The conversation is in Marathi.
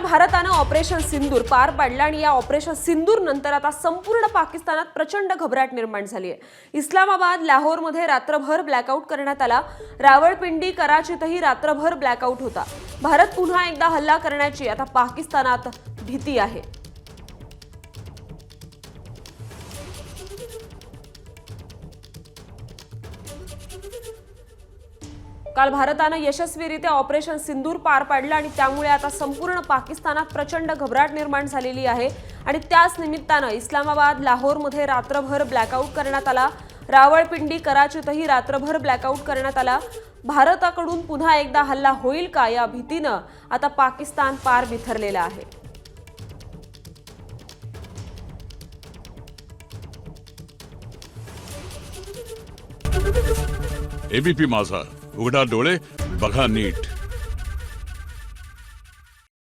भारतानं ऑपरेशन सिंदूर पार पाडलं आणि या ऑपरेशन सिंदूर नंतर आता संपूर्ण पाकिस्तानात प्रचंड घबराट निर्माण झाली आहे। इस्लामाबाद, लाहोरमध्ये रात्रभर ब्लॅकआउट करण्यात आला। रावळपिंडी, कराचीतही रात्रभर ब्लॅकआउट होता। भारत पुन्हा एकदा हल्ला करण्याची आता पाकिस्तानात भीती आहे। काल भारतानं यशस्वीरित्या ऑपरेशन सिंदूर पार पाडलं आणि त्यामुळे आता संपूर्ण पाकिस्तानात प्रचंड घबराट निर्माण झालेली आहे आणि त्याच निमित्तानं इस्लामाबाद, लाहोरमध्ये रात्रभर ब्लॅकआउट करण्यात आला। रावळपिंडी, कराचीतही रात्रभर ब्लॅकआउट करण्यात आला। भारताकडून पुन्हा एकदा हल्ला होईल का या भीतीनं आता पाकिस्तान पार बिथरलेला आहे। एबीपी माझा, उघडा डोळे बघा नीट।